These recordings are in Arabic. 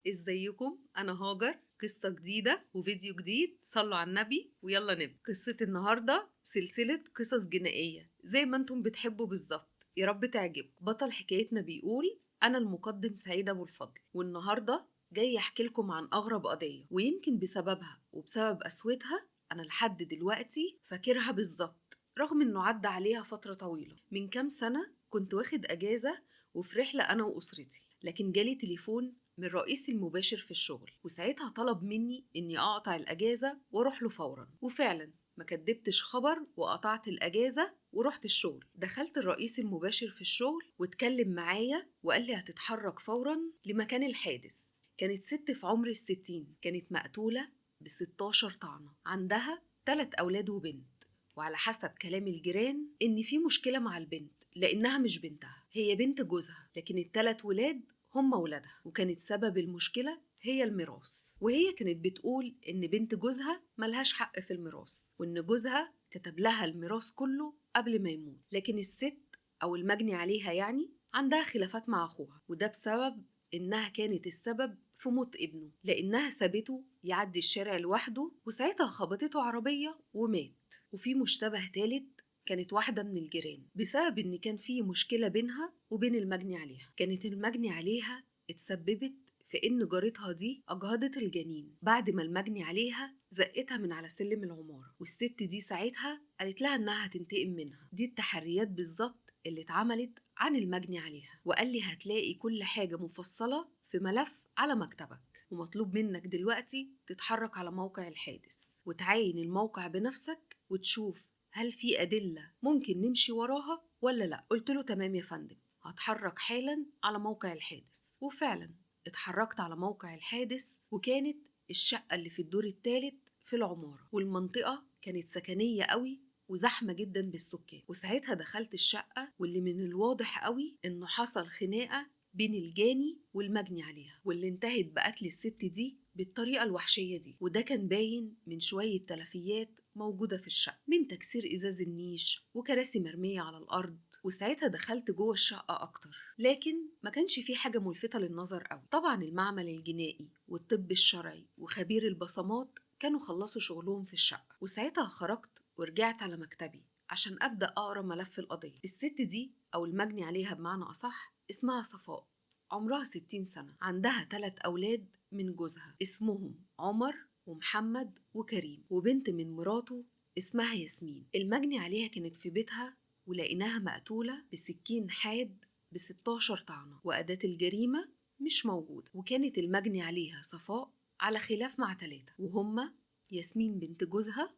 ازيكم؟ انا هاجر. قصة جديدة وفيديو جديد، صلوا على النبي ويلا نبدأ. قصة النهاردة سلسلة قصص جنائية زي ما انتم بتحبوا بالظبط، يا رب تعجبكم. بطل حكايتنا بيقول: انا المقدم سعيد ابو الفضل، والنهاردة جاي احكي لكم عن اغرب قضية، ويمكن بسببها وبسبب قسوتها انا لحد دلوقتي فاكرها بالظبط، رغم انه عدى عليها فترة طويلة. من كام سنة كنت واخد اجازة وفي رحلة انا واسرتي، لكن جالي تليفون من رئيسي المباشر في الشغل، وساعتها طلب مني إني أقطع الأجازة وأروح له فورا. وفعلا ما كدبتش خبر وقطعت الأجازة ورحت الشغل. دخلت الرئيس المباشر في الشغل واتكلم معايا وقال لي هتتحرك فورا لمكان الحادث. كانت ست في عمر ال60، كانت مقتولة ب16 طعنة، عندها 3 أولاد وبنت، وعلى حسب كلام الجيران إن في مشكلة مع البنت لأنها مش بنتها، هي بنت جوزها، لكن ال3 ولاد هم ولادها، وكانت سبب المشكلة هي الميراث. وهي كانت بتقول إن بنت جوزها ملهاش حق في الميراث، وإن جوزها كتب لها الميراث كله قبل ما يموت، لكن الست أو المجني عليها يعني عندها خلافات مع أخوها، وده بسبب إنها كانت السبب في موت ابنه، لأنها سابته يعدي الشارع لوحده وساعتها خبطته عربية ومات. وفي مشتبه تالت، كانت واحدة من الجيران، بسبب إن كان في مشكلة بينها وبين المجني عليها. كانت المجني عليها اتسببت في إن جارتها دي أجهضت الجنين بعد ما المجني عليها زقتها من على سلم العمارة، والست دي ساعتها قالت لها إنها هتنتقم منها. دي التحريات بالظبط اللي اتعملت عن المجني عليها، وقال لي هتلاقي كل حاجة مفصلة في ملف على مكتبك، ومطلوب منك دلوقتي تتحرك على موقع الحادث وتعاين الموقع بنفسك وتشوف هل في أدلة ممكن نمشي وراها ولا لا. قلت له تمام يا فندم، هتحرك حالا على موقع الحادث. وفعلا اتحركت على موقع الحادث، وكانت الشقة اللي في الدور الثالث في العمارة، والمنطقة كانت سكنية قوي وزحمة جدا بالسكان. وساعتها دخلت الشقة، واللي من الواضح قوي انه حصل خناقة بين الجاني والمجني عليها، واللي انتهت بقتل الست دي بالطريقة الوحشية دي. وده كان باين من شوية تلفيات موجودة في الشقة، من تكسير إزاز النيش وكراسي مرمية على الأرض. وساعتها دخلت جوه الشقة أكتر، لكن ما كانش في حاجة ملفتة للنظر قوي. طبعا المعمل الجنائي والطب الشرعي وخبير البصمات كانوا خلصوا شغلهم في الشقة، وساعتها خرجت ورجعت على مكتبي عشان أبدأ أقرأ ملف القضية. الست دي أو المجني عليها بمعنى أصح اسمها صفاء، عمرها 60 سنة، عندها 3 أولاد من جوزها اسمهم عمر ومحمد وكريم، وبنت من مراته اسمها ياسمين. المجني عليها كانت في بيتها ولقيناها مقتولة بسكين حاد ب16 طعنة، وأداة الجريمة مش موجودة. وكانت المجني عليها صفاء على خلاف مع 3، وهما ياسمين بنت جوزها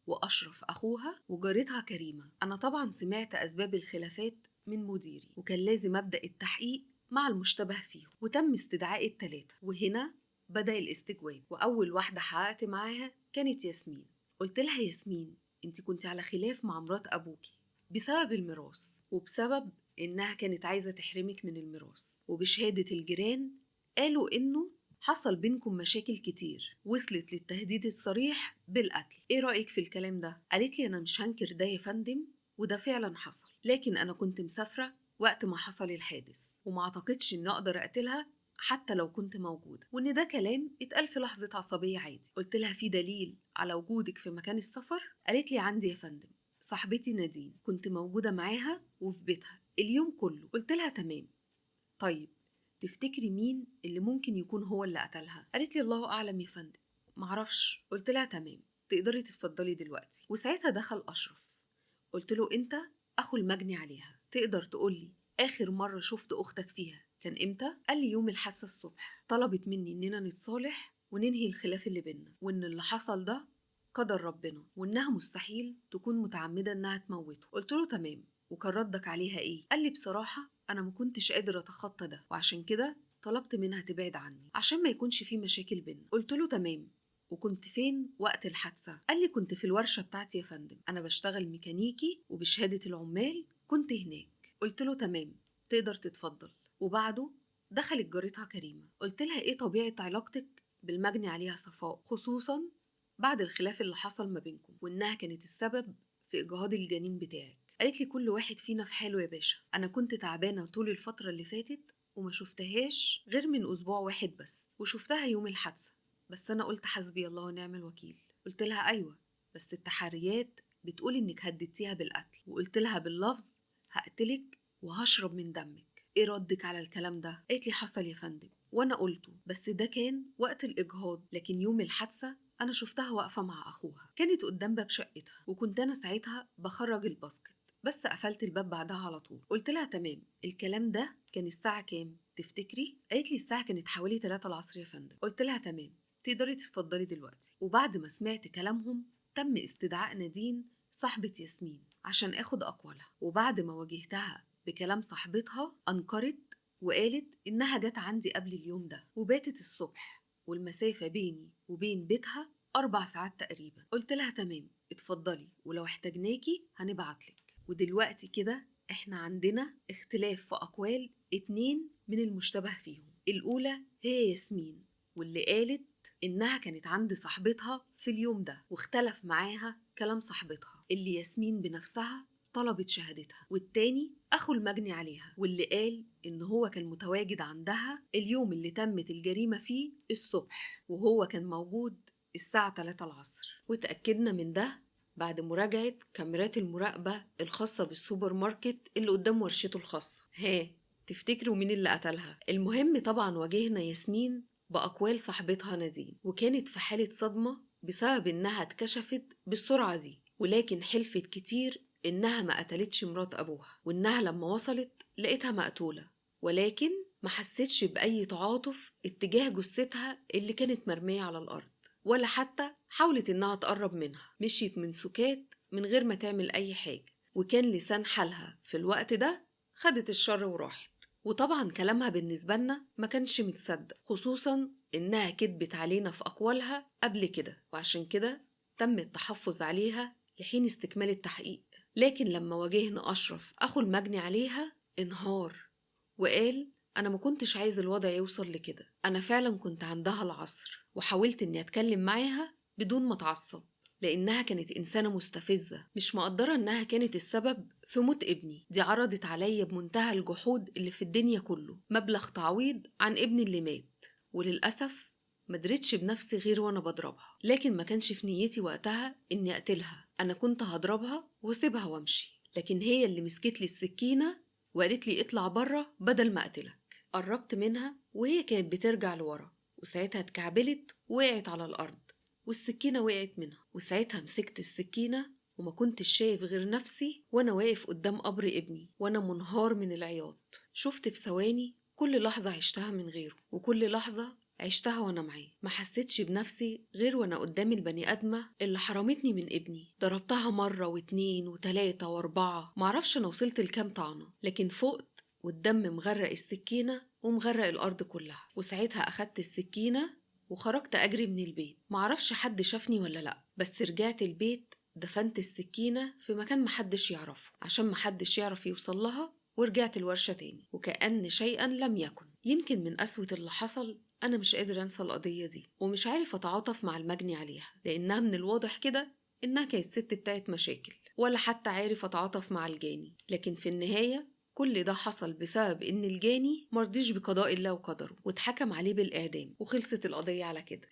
وأشرف أخوها وجارتها كريمة. أنا طبعا سمعت أسباب الخلافات من مديري، وكان لازم أبدأ التحقيق مع المشتبه فيهم، وتم استدعاء ال3. وهنا بدأ الاستجواب، وأول واحدة حققت معاها كانت ياسمين. قلت لها: ياسمين، انت كنت على خلاف مع مرات أبوكي بسبب الميراث، وبسبب إنها كانت عايزة تحرمك من الميراث، وبشهادة الجيران قالوا إنه حصل بينكم مشاكل كتير وصلت للتهديد الصريح بالقتل. ايه رأيك في الكلام ده؟ قالت لي: انا مش هنكر ده يا فندم، وده فعلا حصل، لكن انا كنت مسافرة وقت ما حصل الحادث، وما اعتقدش اني اقدر اقتلها حتى لو كنت موجودة، وان ده كلام اتقال في لحظة عصبية عادي. قلت لها: في دليل على وجودك في مكان السفر؟ قالت لي: عندي يا فندم، صاحبتي نادين كنت موجودة معاها وفي بيتها اليوم كله. قلت لها: تمام، طيب تفتكري مين اللي ممكن يكون هو اللي قتلها؟ قالت لي: الله اعلم يا فندم، معرفش. قلت لها: تمام، تقدري تتفضلي دلوقتي. وساعتها دخل اشرف. قلت له: انت اخو المجني عليها، تقدر تقولي اخر مرة شفت اختك فيها كان امتى؟ قال لي: يوم الحادثة الصبح، طلبت مني اننا نتصالح وننهي الخلاف اللي بينا، وان اللي حصل ده قدر ربنا، وانها مستحيل تكون متعمدة انها تموته. قلت له: تمام، وكان ردك عليها ايه؟ قال لي: بصراحة انا ما كنتش قادر اتخطى ده، وعشان كده طلبت منها تبعد عني عشان ما يكونش في مشاكل بينا. قلت له: تمام، وكنت فين وقت الحادثة؟ قال لي: كنت في الورشة بتاعتي يا فندم، أنا بشتغل ميكانيكي وبشهادة العمال كنت هناك. قلت له: تمام، تقدر تتفضل. وبعده دخلت جارتها كريمة. قلت لها: إيه طبيعة علاقتك بالمجني عليها صفاء، خصوصا بعد الخلاف اللي حصل ما بينكم وإنها كانت السبب في إجهاض الجنين بتاعك؟ قالت لي: كل واحد فينا في حاله يا باشا، أنا كنت تعبانة طول الفترة اللي فاتت وما شفتهاش غير من أسبوع واحد بس، وشفتها يوم الحادثة. بس أنا قلت حسبي الله ونعم الوكيل. قلت لها أيوة، بس التحريات بتقول إنك هددتيها بالقتل، وقلت لها باللفظ هقتلك وهشرب من دمك. إيه ردك على الكلام ده؟ قالت لي حصل يا فندم وأنا قلته، بس ده كان وقت الإجهاض، لكن يوم الحادثة أنا شفتها واقفة مع أخوها، كانت قدام باب شقتها، وكنت أنا ساعتها بخرج الباسكت، بس قفلت الباب بعدها على طول. قلت لها تمام. الكلام ده كان الساعة كام تفتكري؟ قالت لي الساعة كانت حوالي 3 العصر يا فندم. قلت لها تمام، تقدري تتفضلي دلوقتي. وبعد ما سمعت كلامهم تم استدعاء نادين صاحبة ياسمين عشان اخد أقوالها، وبعد ما واجهتها بكلام صاحبتها أنكرت وقالت إنها جت عندي قبل اليوم ده وباتت الصبح، والمسافة بيني وبين بيتها 4 ساعات تقريبا. قلت لها تمام، اتفضلي، ولو احتاجناكي هنبعتلك. ودلوقتي كده احنا عندنا اختلاف في أقوال 2 من المشتبه فيهم. الأولى هي ياسمين، واللي قالت إنها كانت عند صاحبتها في اليوم ده، واختلف معاها كلام صاحبتها اللي ياسمين بنفسها طلبت شهادتها. والتاني أخو المجني عليها، واللي قال إن هو كان متواجد عندها اليوم اللي تمت الجريمة فيه الصبح، وهو كان موجود الساعة 3 العصر. وتأكدنا من ده بعد مراجعة كاميرات المراقبة الخاصة بالسوبر ماركت اللي قدام ورشته الخاصة. تفتكروا مين اللي قتلها؟ المهم طبعا واجهنا ياسمين بأقوال صاحبتها نادين، وكانت في حالة صدمة بسبب إنها اتكشفت بالسرعة دي، ولكن حلفت كتير إنها ما قتلتش مرات أبوها، وإنها لما وصلت لقيتها مقتولة، ولكن ما حستش بأي تعاطف اتجاه جثتها اللي كانت مرمية على الأرض، ولا حتى حاولت إنها تقرب منها. مشيت من سكات من غير ما تعمل أي حاجة، وكان لسان حالها في الوقت ده خدت الشر وراحت. وطبعا كلامها بالنسبة لنا ما كانش متصدق، خصوصا إنها كدبت علينا في أقوالها قبل كده، وعشان كده تم التحفظ عليها لحين استكمال التحقيق. لكن لما واجهنا أشرف أخو المجني عليها انهار وقال أنا ما كنتش عايز الوضع يوصل لكده، أنا فعلا كنت عندها العصر وحاولت إني أتكلم معاها بدون ما أتعصب، لأنها كانت إنسانة مستفزة مش مقدرة إنها كانت السبب في موت ابني. دي عرضت عليا بمنتهى الجحود اللي في الدنيا كله مبلغ تعويض عن ابني اللي مات، وللأسف مدرتش بنفسي غير وأنا بضربها، لكن ما كانش في نيتي وقتها إني أقتلها، أنا كنت هضربها واسيبها وامشي، لكن هي اللي مسكت لي السكينة وقالت لي اطلع بره بدل ما أقتلك. قربت منها وهي كانت بترجع لورا، وساعتها اتكعبلت وقعت على الأرض والسكينة وقعت منها، وساعتها مسكت السكينة وما كنتش شايف غير نفسي وأنا واقف قدام قبر ابني وأنا منهار من العياط. شفت في ثواني كل لحظة عشتها من غيره، وكل لحظة عشتها وأنا معاه. ما حسيتش بنفسي غير وأنا قدام البني آدمة اللي حرمتني من ابني. ضربتها مرة واتنين وتلاتة واربعة، معرفش أنا وصلت لكام طعنة، لكن فقت والدم مغرق السكينة ومغرق الأرض كلها. وساعتها أخدت السكينة وخرجت أجري من البيت. معرفش حد شافني ولا لأ، بس رجعت البيت دفنت السكينة في مكان محدش يعرفه عشان محدش يعرف يوصل لها، ورجعت الورشة تاني وكأن شيئا لم يكن. يمكن من قسوة اللي حصل أنا مش قادر أنسى القضية دي، ومش عارف أتعاطف مع المجني عليها، لأنها من الواضح كده إنها كانت ست بتاعت مشاكل، ولا حتى عارف أتعاطف مع الجاني. لكن في النهاية كل ده حصل بسبب إن الجاني مرضيش بقضاء الله وقدره واتحكم عليه بالإعدام، وخلصت القضية على كده.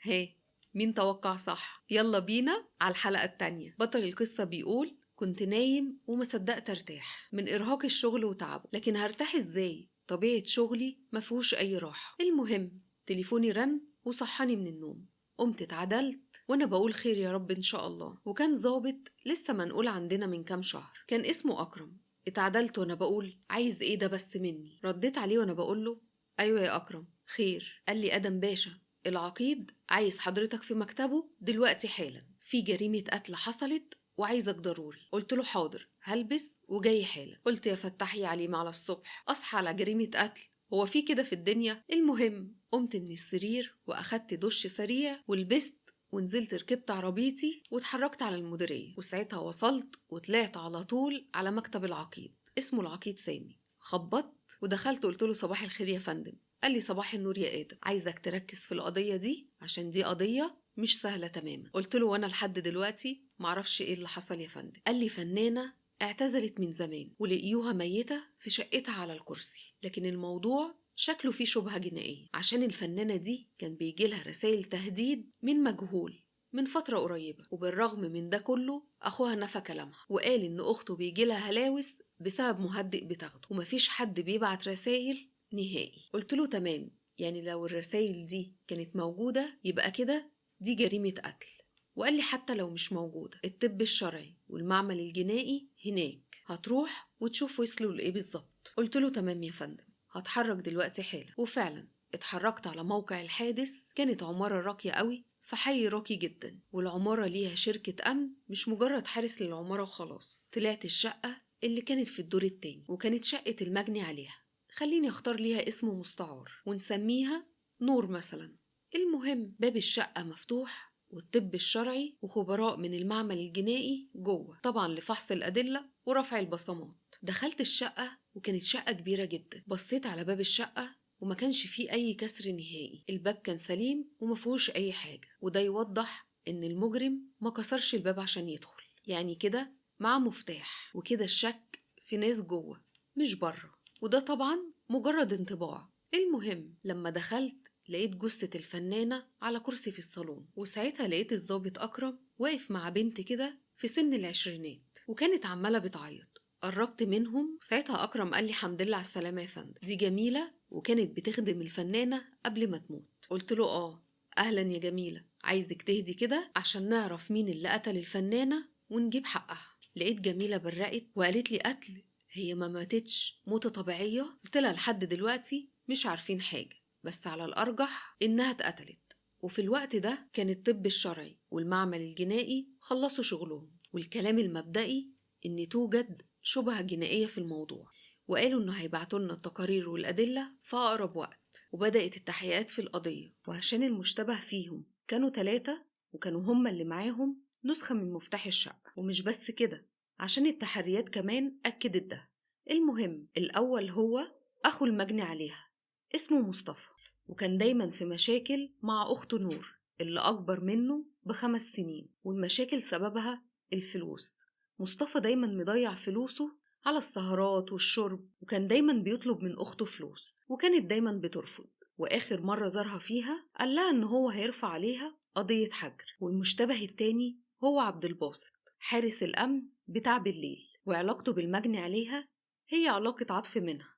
مين توقع صح؟ يلا بينا على الحلقة التانية. بطل القصة بيقول كنت نايم وما صدقت ارتاح من إرهاق الشغل وتعبه، لكن هرتاح إزاي؟ طبيعة شغلي مفيهوش أي راحة. المهم تليفوني رن وصحاني من النوم، قمت اتعدلت وانا بقول خير يا رب ان شاء الله. وكان ظابط لسه منقول عندنا من كام شهر، كان اسمه اكرم. اتعدلت وانا بقول عايز ايه ده بس مني؟ رديت عليه وانا بقول له ايوه يا اكرم خير. قال لي ادم باشا العقيد عايز حضرتك في مكتبه دلوقتي حالا، في جريمة قتل حصلت وعايزك ضروري. قلت له حاضر هلبس وجاي حالا. قلت يا فتحي عليم على الصبح اصحى على جريمة قتل، هو في كده في الدنيا؟ المهم قمت من السرير واخدت دش سريع ولبست ونزلت ركبت عربيتي واتحركت على المديرية، وساعتها وصلت وطلعت على طول على مكتب العقيد، اسمه العقيد سامي. خبطت ودخلت قلت له صباح الخير يا فندم. قال لي صباح النور يا آدم، عايزك تركز في القضية دي عشان دي قضية مش سهلة تماما. قلت له وانا لحد دلوقتي معرفش ايه اللي حصل يا فندم. قال لي فنانة اعتزلت من زمان ولقيوها ميتة في شقتها على الكرسي، لكن الموضوع شكله فيه شبهة جنائية، عشان الفنانة دي كان بيجيلها رسائل تهديد من مجهول من فترة قريبة. وبالرغم من ده كله أخوها نفى كلامها وقال إن أخته بيجيلها هلاوس بسبب مهدئ بتاخده، ومفيش حد بيبعت رسائل نهائي. قلت له تمام، يعني لو الرسائل دي كانت موجودة يبقى كده دي جريمة قتل. وقال لي حتى لو مش موجودة، الطب الشرعي والمعمل الجنائي هناك، هتروح وتشوف وصلوا لإيه بالظبط. قلت له تمام يا فندم، هتحرك دلوقتي حالا. وفعلا اتحركت على موقع الحادث. كانت عمارة راقية قوي في حي راقي جدا، والعمارة ليها شركة أمن، مش مجرد حارس للعمارة وخلاص. طلعت الشقة اللي كانت في الدور التاني، وكانت شقة المجني عليها. خليني اختار ليها اسم مستعار ونسميها نور مثلا. المهم باب الشقة مفتوح، والطب الشرعي وخبراء من المعمل الجنائي جوه، طبعا لفحص الأدلة ورفع البصمات. دخلت الشقة وكانت شقة كبيرة جدا. بصيت على باب الشقة وما كانش فيه أي كسر نهائي. الباب كان سليم ومفيهوش أي حاجة، وده يوضح إن المجرم ما كسرش الباب عشان يدخل. يعني كده معاه مفتاح، وكده الشك في ناس جوه مش بره، وده طبعا مجرد انطباع. المهم لما دخلت لقيت جثة الفنانة على كرسي في الصالون، وساعتها لقيت الضابط أكرم واقف مع بنت كده في سن العشرينات، وكانت عمالة بتعيط. قربت منهم، ساعتها أكرم قال لي حمد لله على السلامة يا فندم، دي جميلة وكانت بتخدم الفنانة قبل ما تموت. قلت له أهلا يا جميلة، عايزك تهدي كده عشان نعرف مين اللي قتل الفنانة ونجيب حقها. لقيت جميلة برقت وقالت لي قتل؟ هي ما ماتتش موتة طبيعية؟ قلت لها لحد دلوقتي مش عارفين حاجة، بس على الأرجح إنها اتقتلت. وفي الوقت ده كان الطب الشرعي والمعمل الجنائي خلصوا شغلهم، والكلام المبدئي إن توجد شبهة جنائية في الموضوع، وقالوا إنه هيبعتوا لنا التقارير والأدلة في أقرب وقت. وبدأت التحقيقات في القضية، وعشان المشتبه فيهم كانوا 3 وكانوا هما اللي معاهم نسخة من مفتاح الشقة. ومش بس كده، عشان التحريات كمان أكدت ده. المهم الأول هو أخو المجني عليها، اسمه مصطفى، وكان دايما في مشاكل مع أخته نور اللي أكبر منه ب5 سنين، والمشاكل سببها الفلوس. مصطفى دايما مضيع فلوسه على السهرات والشرب، وكان دايما بيطلب من أخته فلوس وكانت دايما بترفض. وآخر مرة زارها فيها قال لها إن هو هيرفع عليها قضية حجر. والمشتبه التاني هو عبد الباسط، حارس الأمن بتاع بالليل، وعلاقته بالمجني عليها هي علاقة عطف منها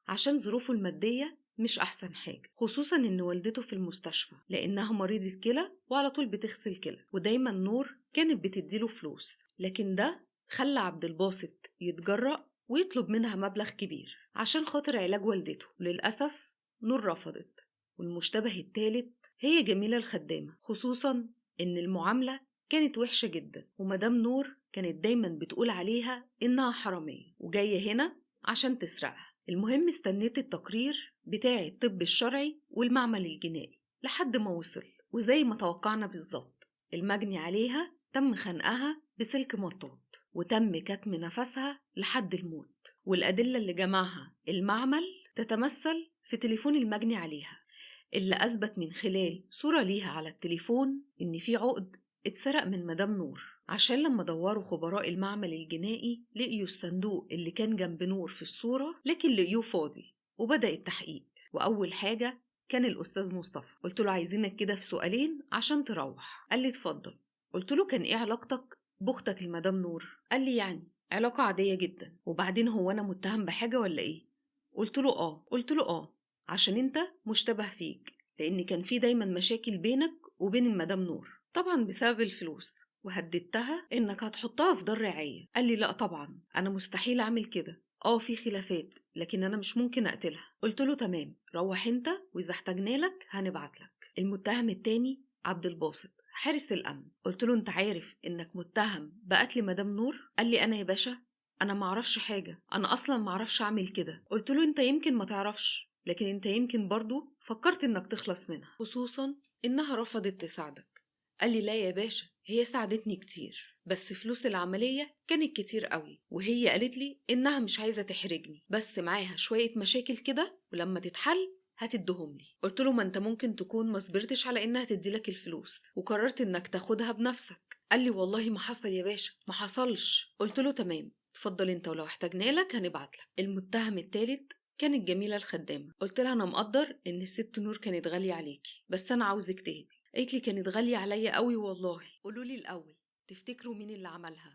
عشان ظروفه المادية مش أحسن حاجة، خصوصا إن والدته في المستشفى لأنها مريضة كلى وعلى طول بتغسل كلى، ودايما نور كانت بتديله فلوس. لكن ده خلى عبد الباسط يتجرأ ويطلب منها مبلغ كبير عشان خاطر علاج والدته. للأسف نور رفضت. والمشتبه الثالث هي جميلة الخدامة، خصوصا إن المعاملة كانت وحشة جدا، ومدام نور كانت دايما بتقول عليها إنها حرامية وجاية هنا عشان تسرقها. المهم استنيت التقرير بتاع الطب الشرعي والمعمل الجنائي لحد ما وصل، وزي ما توقعنا بالظبط المجني عليها تم خنقها بسلك مطاط وتم كتم نفسها لحد الموت. والأدلة اللي جمعها المعمل تتمثل في تليفون المجني عليها اللي أثبت من خلال صورة ليها على التليفون إن في عقد اتسرق من مدام نور. عشان لما دوروا خبراء المعمل الجنائي لقيوا الصندوق اللي كان جنب نور في الصورة، لكن لقيوه فاضي. وبدأ التحقيق، وأول حاجة كان الأستاذ مصطفى. قلت له عايزينك كده في سؤالين عشان تروح. قال لي اتفضل. قلت له كان إيه علاقتك بأختك المدام نور؟ قال لي يعني علاقة عادية جدا. وبعدين هو أنا متهم بحاجة ولا إيه؟ قلت له عشان انت مشتبه فيك، لان كان في دايما مشاكل بينك وبين المدام نور طبعا بسبب الفلوس، وهددتها انك هتحطها في دار رعاية. قال لي لا طبعا انا مستحيل اعمل كده، في خلافات لكن انا مش ممكن اقتلها. قلت له تمام، روح انت واذا احتاجنا لك هنبعت لك. المتهم التاني عبد الباسط حارس الامن. قلت له انت عارف انك متهم بقتل مدام نور؟ قال لي انا يا باشا انا معرفش حاجة، انا اصلا معرفش اعمل كده. قلت له انت يمكن ما تعرفش، لكن انت يمكن برضو فكرت انك تخلص منها، خصوصا انها رفضت تساعدك. قال لي لا يا باشا، هي ساعدتني كتير بس فلوس العملية كانت كتير قوي، وهي قالت لي انها مش عايزة تحرجني، بس معاها شوية مشاكل كده ولما تتحل هتدهم لي. قلت له ما انت ممكن تكون ما صبرتش على انها تديلك الفلوس وقررت انك تاخدها بنفسك. قال لي والله ما حصل يا باشا، ما حصلش. قلت له تمام، اتفضل انت ولو احتاجنا لك هنبعت لك. المتهم الثالث كانت جميلة الخدامة. قلت لها أنا مقدر إن الست نور كانت غالية عليكي، بس أنا عاوزك تهدي. قالت لي كانت غالية عليا قوي والله. قولوا لي الأول، تفتكروا مين اللي عملها؟